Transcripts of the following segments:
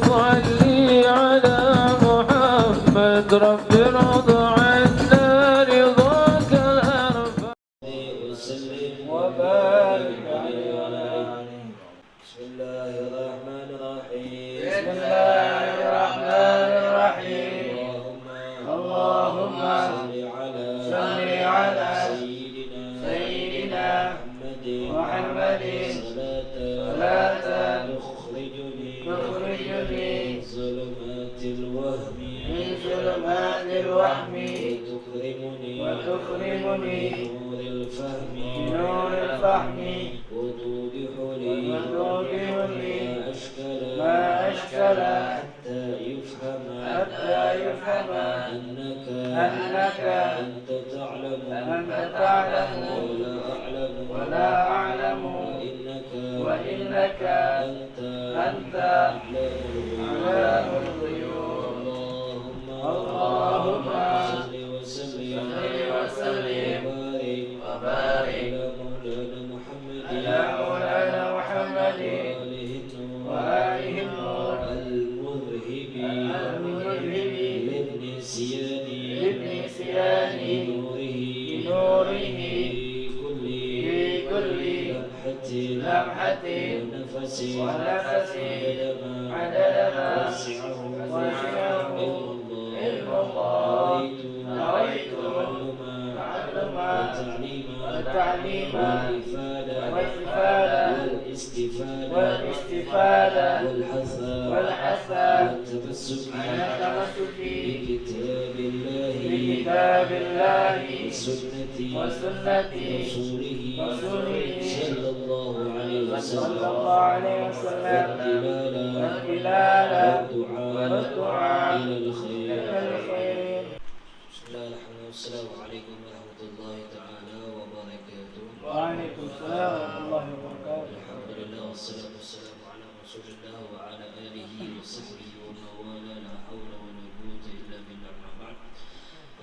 صلي على محمد رب ارض عنا رضاك الأرفع وسلم وبارك عليه وعلى آله. بسم الله الرحمن الرحيم. بسم الله الرحمن الرحيم. اللهم صل على سيدنا محمد صلاة تخرجني من ظلمات الوهم وتكرمني بنور الفهم وتوضح لي ما أشكل حتى يفهم أنك أنت تعلم ولا أعلم وإنك أنت علام الغيوب. اللهم صل وسلم وبارك على مولانا محمد وآله النور المذهب للنسيان بنوره كل لمحة ونفس عدد ما وسعه علم الله. نويت تعلما وتعليما والاستفادة والحث على التمسك بكتاب الله وسنة رسوله صلى الله عليه وسلم والبلال والدعاء إلى الخير. بسم الله الرحمن الرحيم. السلام عليكم ورحمة الله تعالى وبركاته. وعليكم السلام ورحمة الله وبركاته. الحمد لله والصلاة والسلام على رسول الله وعلى آله وصحبه ومن والاه. لا حول ولا قوة إلا بالله. أما بعد.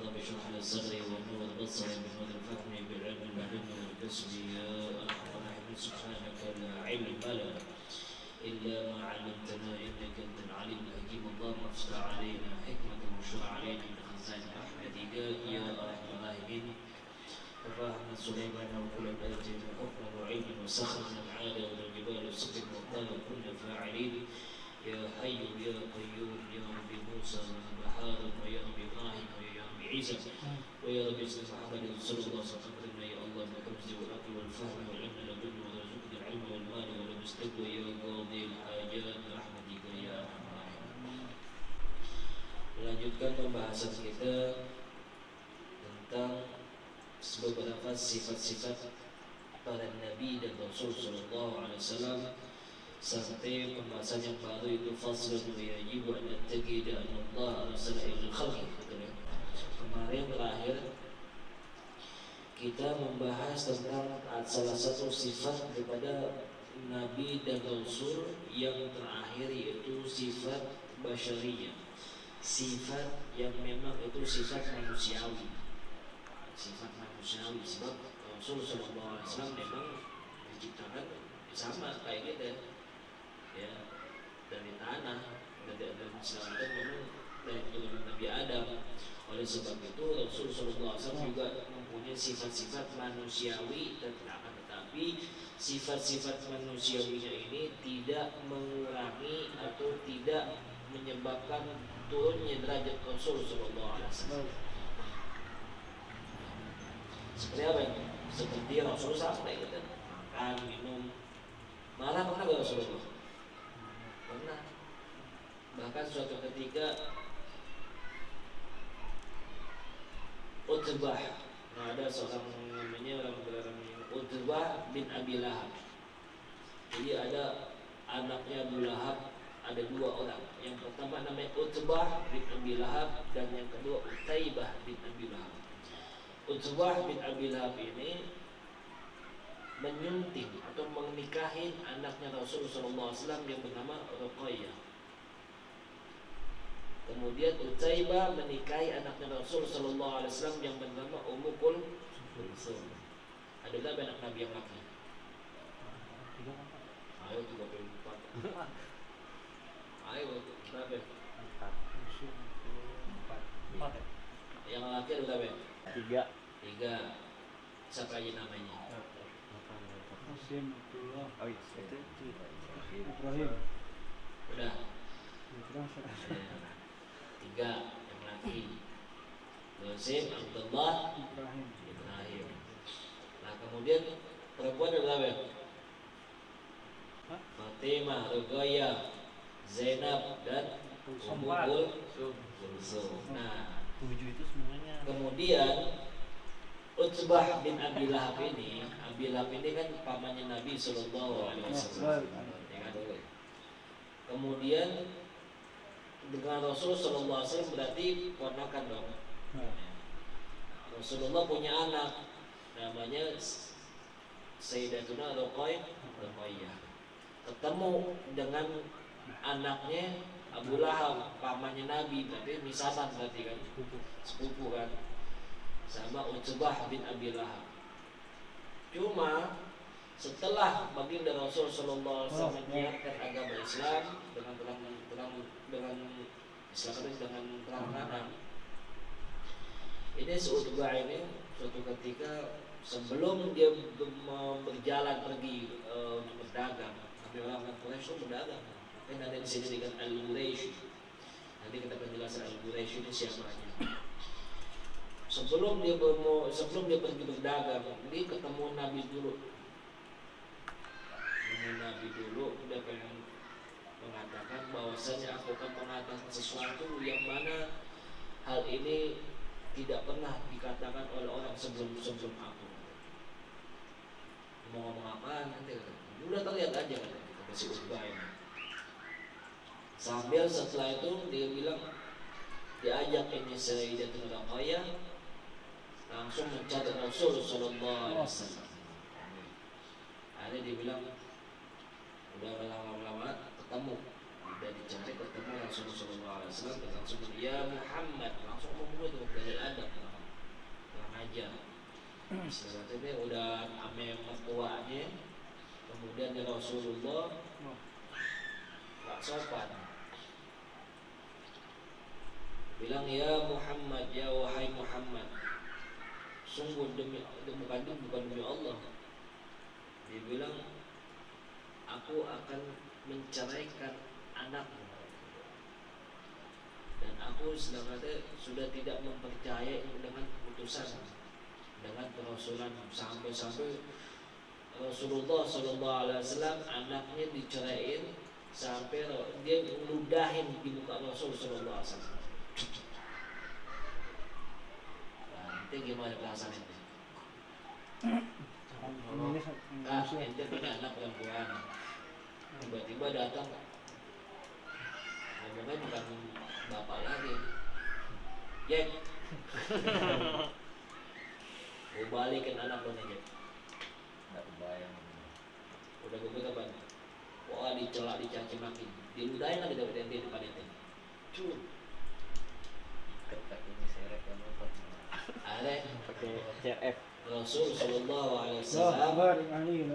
رب اشرح لي صدري ونور بصري بنور فهمي بالعلم العلم والكسب يا أرحم الراحمين. سبحانك لا علم لنا إلا ما علمتنا إنك أنت العليم الحكيم. اللهم افتح علينا حكمة وانشر علينا من خزائن رحمتك يا أرحم الراحمين. ففهمنا سليمان وكل آتينا حكما وعلما وسخرنا العادة والجبال والسقف والطال وكنا فاعلين. يا حي يا قيوم يا رب موسى وهارون ويا رب إبراهيم ويا رب عيسى ويا رب سيدنا محمد صلى الله عليه وسلم. يا الله بالحفظ والعقل والفهم والعلم لدن وارزقنا العلم والمال والمستقبل يا قاضي الحاجات برحمتك يا أرحم الراحمين. Melanjutkan pembahasan kita tentang beberapa sifat-sifat para nabi dan rasul sallallahu alaihi wasallam sampai pembahasan yang baru itu faslun yajibu an nattaqida an Allah arsala ilal khalqi. Kemarin terakhir kita membahas tentang salah satu sifat daripada nabi dan rasul yang terakhir yaitu sifat basyariyah, sifat yang memang itu sifat manusiawi. Sebab Rasul sallallahu alaihi wasallam memang diciptakan sama kayak kita ya, dari tanah, dari selatan memang dari keturunan Nabi Adam. Oleh sebab itu Rasul sallallahu alaihi wasallam juga mempunyai sifat-sifat manusiawi dan tetapi sifat-sifat manusiawinya ini tidak mengurangi atau tidak menyebabkan turunnya derajat Rasul sallallahu alaihi wasallam. Seperti apa ini? Seperti Rasul sampai kita makan, minum, marah pernah gak Rasulullah? Pernah. Bahkan suatu ketika Utbah, ada seorang namanya Utbah bin Abi Lahab. Jadi ada anaknya Abu Lahab, ada dua orang. Yang pertama namanya Utbah bin Abi Lahab dan yang kedua Utaibah bin Abi Lahab. Utbah bin Abi Lahab ini menyunting atau menikahi anaknya Rasul sallallahu alaihi wasallam yang bernama Ruqayyah. Kemudian Utaibah menikahi anaknya Rasul sallallahu alaihi wasallam yang bernama Ummu Kulsum. Ada berapa anak Nabi yang laki? Ayo 34. Ayo Berapa? Empat. Yang laki ada berapa? 3. 3. Siapa aja namanya? Hasim, Abdullah, Oh iya, itu Ibrahim. Udah. Ibrahim. Ya. 3 yang laki. Qasim, Abdullah, Ibrahim. Ibrahim. Nah kemudian perempuan ada berapa? Hah? Fatimah, Ruqayyah, Zainab dan Empat. Kulsum. Nah 7 itu semuanya. kemudian Utbah bin Abi Lahab ini kan pamannya Nabi Sallallahu Alaihi Wasallam. Ya kan? Kemudian dengan Rasul Sallallahu Alaihi Wasallam berarti ponakan dong. Rasulullah punya anak namanya Sayyidatuna Ruqayyah. Ketemu dengan anaknya Abu Lahab, pamannya Nabi, berarti misanan berarti kan, sepupu kan, sama Utbah bin Abi Lahab. Cuma setelah baginda Rasul Sallallahu Alaihi Wasallam menyiarkan agama Islam dengan terang-terangan, ini Utbah ini suatu ketika sebelum dia berjalan pergi untuk berdagang, tapi orang Quraisy itu berdagang. Kan ada di sini dengan Al-Quraisy. Nanti kita penjelasan Al-Quraisy ini siapanya. Sebelum dia pergi berdagang, dia ketemu Nabi dulu. Dia pengen mengatakan bahwasanya aku akan mengatakan sesuatu yang mana hal ini tidak pernah dikatakan oleh orang sebelum aku. Mau ngomong apa nanti? Udah terlihat aja kan kata si Utbah ini. Sambil setelah itu dia bilang, diajak ini Sayyidatuna Ruqayyah langsung mencari Rasul Sallallahu Alaihi Wasallam. Akhirnya dia bilang, udah lama-lama ketemu, udah dicari ketemu Rasul Sallallahu Alaihi Wasallam, langsung ya Muhammad, langsung ngomong itu dari adab, kurang ajar. Sebenarnya udah ame mertuanya, kemudian dia Rasulullah nggak sopan, bilang ya Muhammad, ya wahai Muhammad, sungguh bukan demi Allah. Dia bilang, aku akan menceraikan anakmu dan aku sudah tidak mempercayai dengan utusan, dengan kerasulan, sampai Rasulullah Sallallahu Alaihi Wasallam anaknya diceraiin sampai dia meludahin di muka Rasul Sallallahu Alaihi Wasallam. Nah, itu gimana perasaan itu? Ente punya anak perempuan, tiba-tiba datang ngomongnya bukan bapak lagi, Jack. Gue balikin anak lo nih, Jack. Enggak kebayang. Udah gue apa? Wah, dicela, dicaci maki, diludahin lagi dapat ente depan ente. Cuy. Ketak ini seret yang otot. Ada Pakai CRF. Rasul Sallallahu Alaihi Wasallam.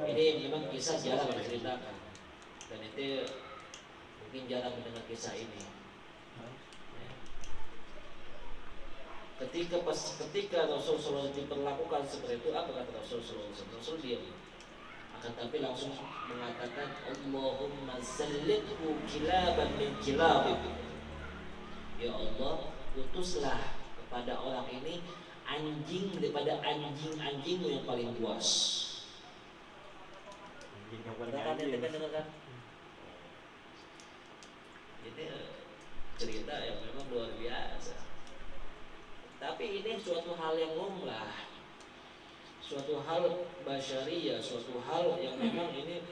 Ini memang kisah jarang diceritakan, dan itu mungkin jarang mendengar kisah ini. Ketika Rasul Sallallahu diperlakukan seperti itu, apa kata Rasul Sallallahu? Rasul diam, akan tapi langsung mengatakan Allahumma sallithu kilaban min kilabik. Ya Allah, utuslah kepada orang ini anjing daripada anjing-anjingmu yang paling buas. Anjing yang paling Kan anjing. dengar. Ini cerita yang memang luar biasa. Tapi ini suatu hal yang lumrah, suatu hal basyariyah, suatu hal yang memang ini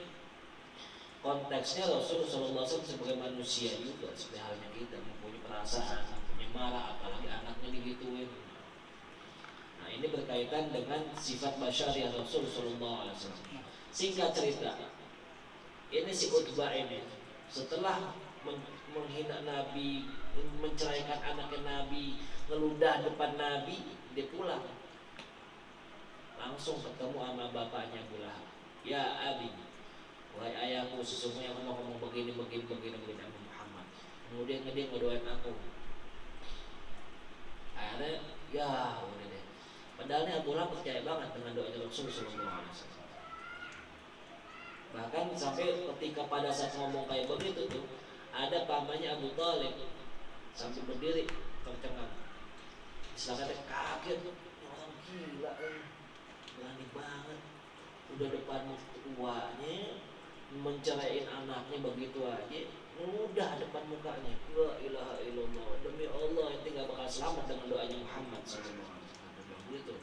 konteksnya Rasul Sallallahu Alaihi Wasallam sebagai manusia juga, seperti halnya kita mempunyai perasaan, mempunyai marah, apalagi anaknya digituin. Nah ini berkaitan dengan sifat basyariah Rasul Sallallahu Alaihi Wasallam. Singkat cerita, ini si Utbah ini setelah menghina Nabi, menceraikan anaknya Nabi, ngeludah depan Nabi, dia pulang. Langsung ketemu sama bapaknya Abu Lahab. Ya Abi, wahai ayahku, sesungguhnya kamu ngomong begini Muhammad. kemudian dia ngedoain aku. Akhirnya ya udah deh. Padahal ini Abu Lahab percaya banget dengan doanya Rasul Sallallahu Alaihi Wasallam. Bahkan sampai ketika pada saat ngomong kayak begitu tuh, ada pamannya Abu Thalib sampai berdiri tercengang. Istilahnya kaget tuh, orang gila berani banget. Udah depan tuanya menceraiin anaknya begitu aja, udah depan mukanya. La ilaha illallah, demi Allah ente gak bakal selamat dengan doanya Muhammad sallallahu alaihi wasallam. Begitu.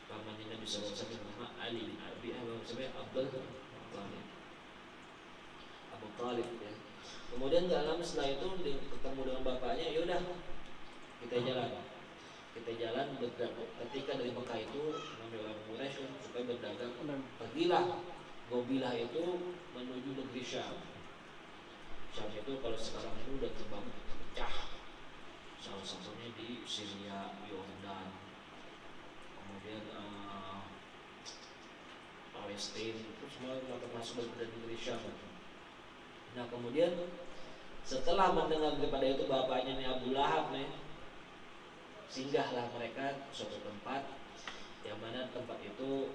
Pamannya Nabi sallallahu alaihi wasallam nama Ali bin Abi Abu Thalib ya. Kemudian gak lama setelah itu ketemu dengan bapaknya, yaudah kita jalan berdagang. Ketika dari Mekah itu Nabi orang Quraisy supaya berdagang, pergilah Gobilah itu menuju negeri Syam. Syam itu kalau sekarang ini udah terbangun pecah. Salah satunya di Syria, Yordan, kemudian Palestina, itu semua termasuk dari negeri Syam. Nah kemudian setelah mendengar daripada itu bapaknya nih Abu Lahab nih, singgahlah mereka ke suatu tempat yang mana tempat itu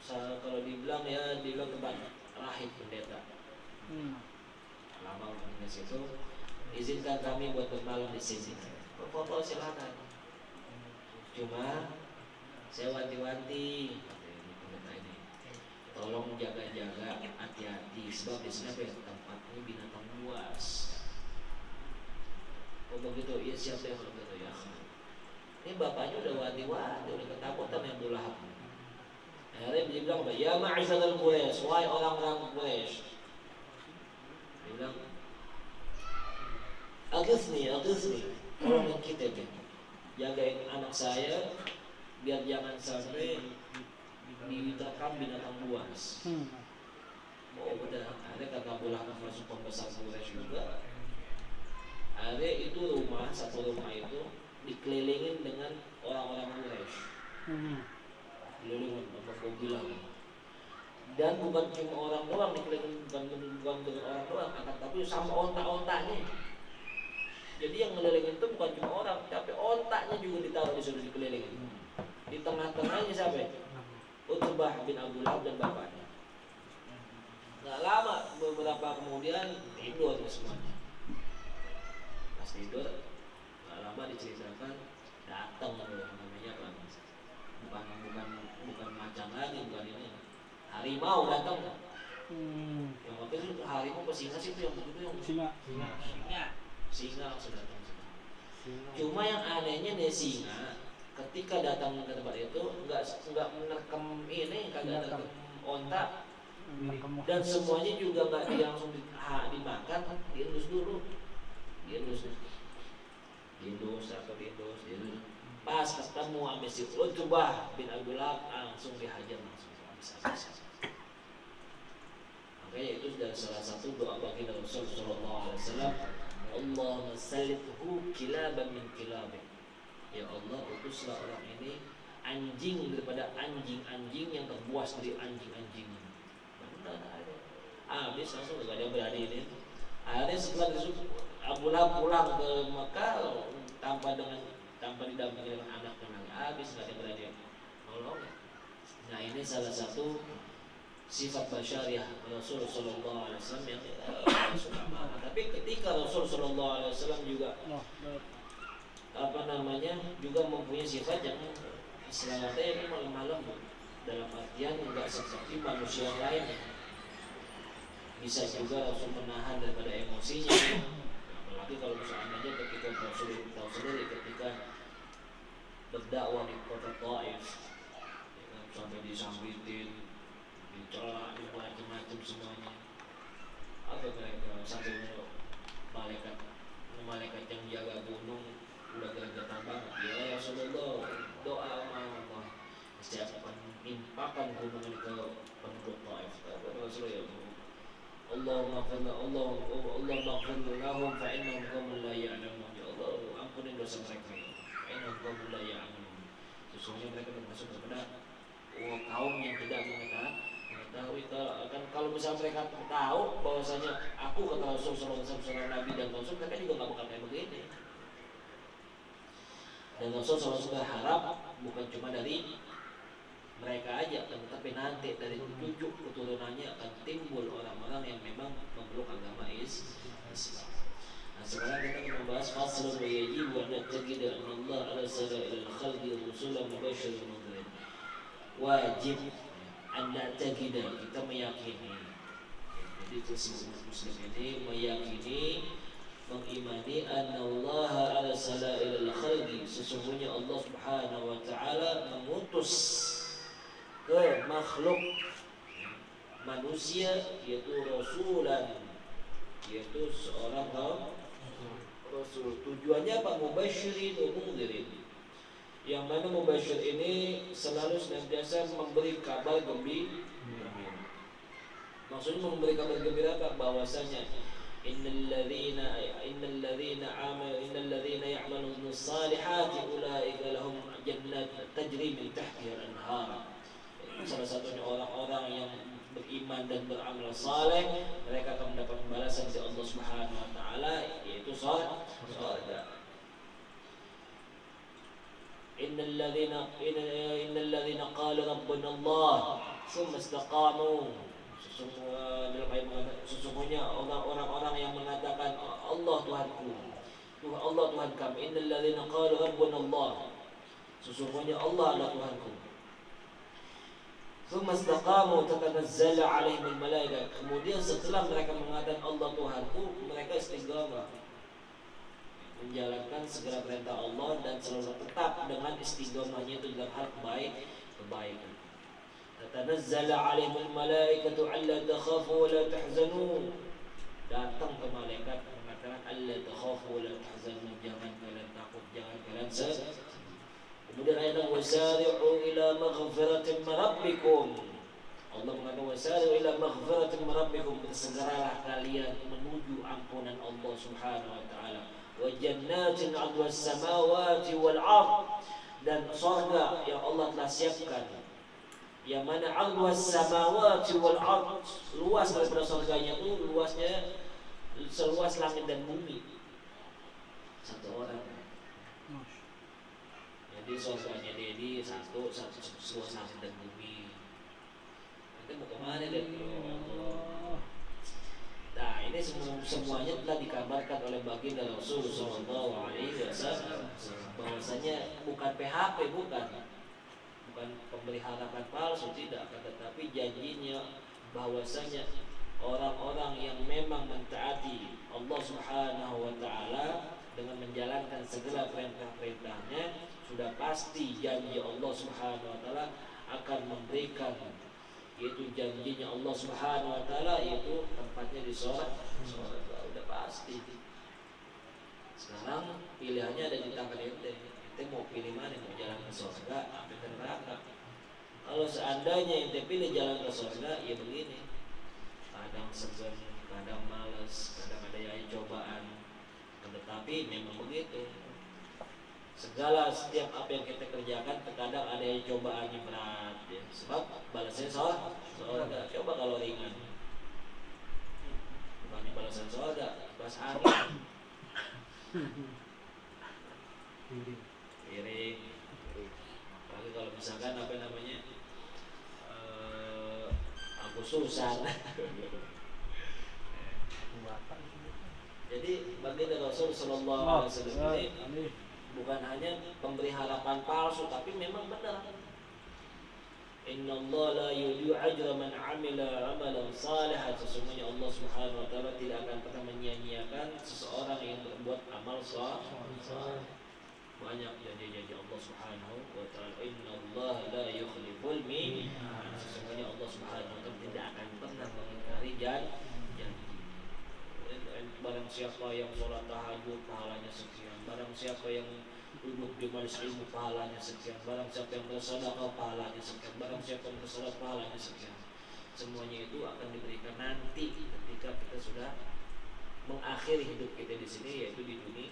kalau dibilang tempat rahib pendeta. Lama di situ, izinkan kami buat bermalam di sini. Berfoto silakan. Cuma saya wanti-wanti pendeta ini, tolong jaga-jaga, hati-hati sebab di sini tempat ini binatang buas. Oh begitu, iya siap ya kalau begitu ya. Ini bapaknya udah wanti-wanti, udah ketakutan yang Abu Lahab. Akhirnya dia bilang, ya ma'asyadal Quraisy, wahai orang-orang Quraisy. Dia bilang, aghithni, tolongin kita deh. Jagain anak saya biar jangan sampai diterkam binatang buas. Oh udah, akhirnya kata Abu Lahab masuk pembesar Quraisy juga. Akhirnya itu satu rumah itu dikelilingin dengan orang-orang Quraisy. Kelilingin Gobilah. Dan bukan cuma orang doang dikelilingin, bukan dengan orang doang, tapi sama onta-ontanya. Jadi yang ngelilingin itu bukan cuma orang, tapi ontaknya juga ditaruh disuruh dikelilingin. Di tengah-tengahnya siapa? Utbah bin Abu Lahab dan bapaknya. Nggak lama, beberapa kemudian tidur semuanya. Pas tidur, nggak lama diceritakan datang namanya apa? Bukan macan lagi, bukan ini. Harimau datang. Yang waktu itu harimau apa singa sih itu yang begitu yang singa langsung datang. Cuma yang anehnya nih singa ketika datang ke tempat itu nggak menerkem ini, kagak ada onta. Dan semuanya juga nggak langsung dimakan, dielus dulu, dielus. Pas ketemu sama si Utbah bin Abu Lahab langsung dihajar langsung habis. Makanya itu dari salah satu doa baginda Rasul sallallahu alaihi wasallam, Allahumma sallithu kilaban min kilabik. Ya Allah, utuslah orang ini anjing daripada anjing-anjing yang terbuas dari anjing-anjing. Benar ada. Habis langsung enggak ada berani ini. Akhirnya setelah disuruh Abu Lahab pulang ke Mekah tanpa didampingi dengan anaknya lagi. Habis enggak ada berani nolong. Nah, ini salah satu sifat basyariah Rasul sallallahu alaihi wasallam yang tapi ketika Rasul sallallahu alaihi wasallam juga juga mempunyai sifat yang istilahnya ini malam-malam, dalam artian enggak seperti manusia lain. Bisa juga Rasul menahan daripada emosinya. Apalagi kalau misalnya ketika Rasul tahu sendiri ketika berdakwah di kota Taif, sampai disambitin, dicela, macam-macam semuanya. Apa mereka sampai malaikat yang jaga gunung udah gerak-gerak banget. Ya Rasulullah, doa Allah, siapkan nimpakan gunung ini ke penduduk Taif. Kata Rasulullah, Allahumma maghfir lahum fa innahum qaumun la ya'lamun. Ya Allah, ampuni dosa mereka. Fa innahum qaumun la ya'lamun. Sesungguhnya mereka termasuk kepada kaum yang tidak mengetahui. mengetahui kalau misalnya mereka tahu bahwasanya aku kata Rasul sallallahu alaihi wasallam Nabi dan Rasul, mereka juga nggak bakal kayak begini. Dan Rasul sallallahu alaihi wasallam berharap bukan cuma dari mereka aja, tetapi nanti dari cucu keturunannya akan timbul orang-orang yang memang memeluk agama Islam. Nah, sekarang kita akan membahas faslun wa yajibu an na'taqid anna Allah arsala ila al-khalqi rusulan mubasysyirin wa mundhirin. Wajib anda na'taqid, kita meyakini. Jadi terus muslim ini meyakini, mengimani anna Allah arsala ila al-khalqi, sesungguhnya Allah Subhanahu wa taala mengutus ke makhluk manusia yaitu rasulan, yaitu seorang rasul. Tujuannya apa? Mubasyirin wa mundhirin. Yang mana mubasyir ini selalu senantiasa memberi kabar gembira. Maksudnya memberi kabar gembira apa? Bahwasanya innal ladzina ya'maluna as-salihati ulaika lahum jannatun tajri min tahtiha al-anhar. Salah satunya orang-orang yang beriman dan beramal saleh, mereka akan mendapat balasan dari Allah Subhanahu wa taala, yaitu surga. Innal ladzina qalu rabbuna Allah tsumma istaqamu, sesungguhnya orang-orang yang mengatakan Allah Tuhanku, Allah Tuhan kami. Innal ladzina qalu rabbuna Allah, sesungguhnya Allah adalah Tuhanku. Tsumma istaqamu tatanazzalu 'alaihimul malaikah, kemudian setelah mereka mengatakan Allah Tuhanku, mereka istiqamah menjalankan segala perintah Allah dan selalu tetap dengan istiqamahnya itu dalam hal kebaikan. Tatanazzalu 'alaihimul malaikatu alla takhafu wa la tahzanu, datang ke malaikat mengatakan alla takhafu wa la tahzanu, jangan kalian takut, jangan kalian sedih. Kemudian ayat wasari'u ila maghfiratin min rabbikum, Allah mengatakan wasari'u ila maghfiratin min rabbikum, bersegeralah kalian menuju ampunan Allah Subhanahu wa taala. Wa jannatin 'arduha as-samawati wal 'ard, dan surga yang Allah telah siapkan, yang mana 'arduha as-samawati wal 'ard, luas daripada surganya itu luasnya seluas langit dan bumi. Satu orang. Jadi surganya dia ini satu seluas langit dan bumi. Kita mau kemana deh? Nah, ini semuanya telah dikabarkan oleh baginda Rasul sallallahu alaihi wasallam bahwasanya bukan PHP, bukan pemberi harapan palsu, tidak, tetapi janjinya bahwasanya orang-orang yang memang mentaati Allah Subhanahu wa taala dengan menjalankan segala perintah-perintahnya, sudah pasti janji Allah Subhanahu wa taala akan memberikan, yaitu janjinya Allah Subhanahu wa taala yaitu tempatnya di surga, udah pasti. Sekarang pilihannya ada di tangan ente mau pilih mana, mau jalan ke surga atau ke neraka. Kalau seandainya ente pilih jalan ke surga, ya begini, kadang segan, kadang malas, kadang ada yang cobaan, tetapi memang begitu. Setiap apa yang kita kerjakan terkadang ada yang cobaannya berat, ya. Sebab balasnya surga. Coba kalau ringan, bukan balasan surga, balas angin, piring. Apalagi kalau misalkan apa namanya, Agustusan. Jadi baginda Rasul sallallahu alaihi wasallam ini bukan hanya pemberi harapan palsu, tapi memang benar. Innallaha la yudhi'u ajra man 'amila 'amalan shalihan, sesungguhnya Allah Subhanahu wa taala tidak akan pernah menyia-nyiakan seseorang yang berbuat amal saleh. Banyak janji-janji Allah Subhanahu wa taala. Innallaha la yukhliful mi'ad, sesungguhnya Allah Subhanahu wa taala tidak akan pernah mengingkari janji. Barang siapa yang sholat tahajud pahalanya sekian, barang siapa yang duduk di majelis ilmu pahalanya sekian, barang siapa yang bersedekah pahalanya sekian, barang siapa yang bersalat pahalanya sekian. Semuanya itu akan diberikan nanti ketika kita sudah mengakhiri hidup kita di sini, yaitu di dunia.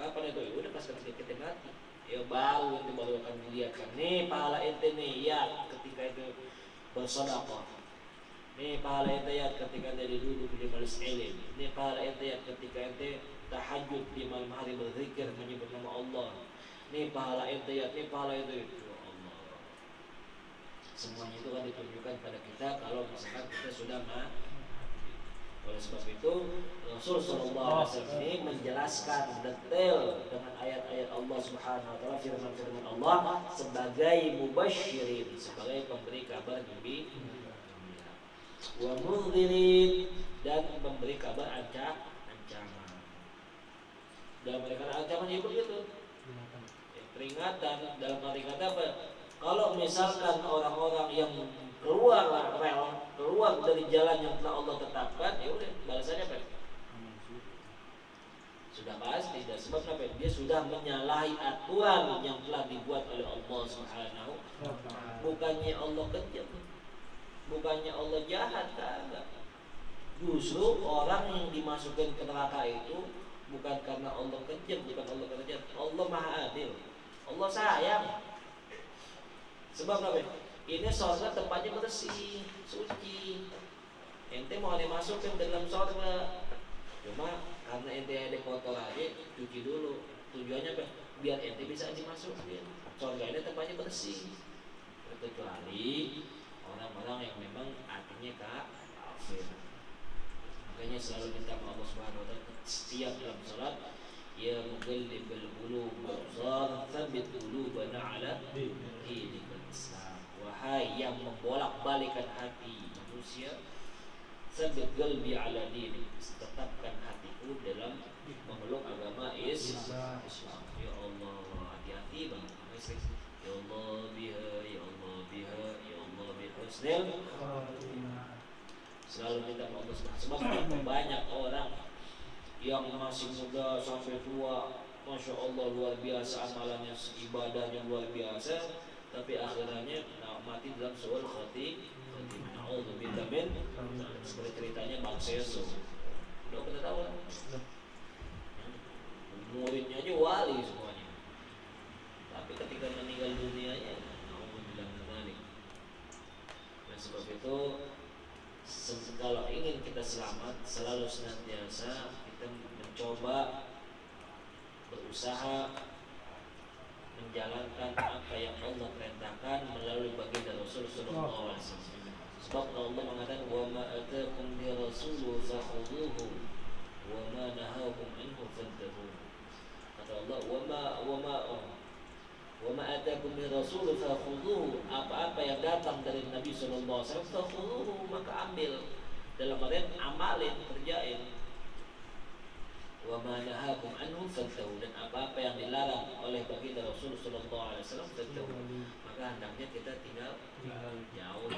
Kapan itu? Udah pas ketika kita mati, ya baru akan dilihatkan nih pahala ente nih, ya ketika itu bersedekah, Ini pahala ente ya ketika ente duduk di majelis ilmu. Ini pahala ente ya ketika ente tahajud di malam hari berzikir menyebut nama Allah. Ini pahala ente ya, ini pahala ente ya Allah. Semuanya itu kan ditunjukkan pada kita kalau misalkan kita sudah oleh sebab itu Rasul Shallallahu Alaihi Wasallam ini menjelaskan detail dengan ayat-ayat Allah Subhanahu Wa Taala, firman-firman Allah sebagai mubasyirin, sebagai pemberi kabar gembira, wa mundhirin, dan memberi kabar ancaman. Dalam memberikan ancaman itu begitu, peringatan dalam arti kata apa? Kalau misalkan orang-orang yang keluar dari jalan yang telah Allah tetapkan, ya udah balasannya apa? Sudah pasti, dan sebab apa? Dia sudah menyalahi aturan yang telah dibuat oleh Allah Subhanahu. Bukannya Allah kejam, bukannya Allah jahat, kagak. Justru orang yang dimasukkan ke neraka itu bukan karena Allah kejam, bukan Allah kejam. Allah Maha Adil, Allah sayang. Sebab apa? Ini surga tempatnya bersih, suci. Ente mau dimasukin dalam surga, cuma karena ente ada kotor aja, cuci dulu. Tujuannya apa? Biar ente bisa dimasukin. Surga ini tempatnya bersih. Kecuali orang-orang yang memang hatinya kafir. Makanya selalu minta Allah Subhanahu Wa Taala setiap dalam salat, ya muqallibal qulub wal tsabbit qulubana ala dinikal Islam. Wahai yang membolak-balikan hati manusia, tsabbit qalbi ala dinik, tetapkan hatiku dalam memeluk agama Islam. Ya Allah, hati-hati banget. Ya Allah biha, ya Allah biha, ya Allah bihusnil. Selalu minta Allah sebab banyak orang yang masih muda sampai tua, masya Allah luar biasa amalannya, ibadahnya luar biasa, tapi akhirnya mati dalam soal khatimah. Na'udzubillah min, seperti ceritanya bangsa Yesus. Udah kita tahu kan? Muridnya aja wali semuanya, tapi ketika meninggal dunianya, na'udzubillah min dzalik. Dan sebab itu kalau ingin kita selamat, selalu senantiasa kita mencoba berusaha menjalankan apa yang Allah perintahkan melalui baginda Rasul Sallallahu Alaihi Wasallam. Sebab Allah mengatakan, wa ma atakum bi rasulu fakhudhuhu wa ma nahakum anhu fantahu. Kata Allah, wa ma atakum bi rasulu fakhudhuhu, apa-apa yang datang dari Nabi Sallallahu Alaihi Wasallam fakhudhuhu, maka ambil. Dalam artian amalin, kerjain. Wa ma nahakum anhu fantahu, dan apa-apa yang dilarang oleh baginda Rasul Sallallahu Alaihi Wasallam fantahu, maka hendaknya kita tinggal jauh.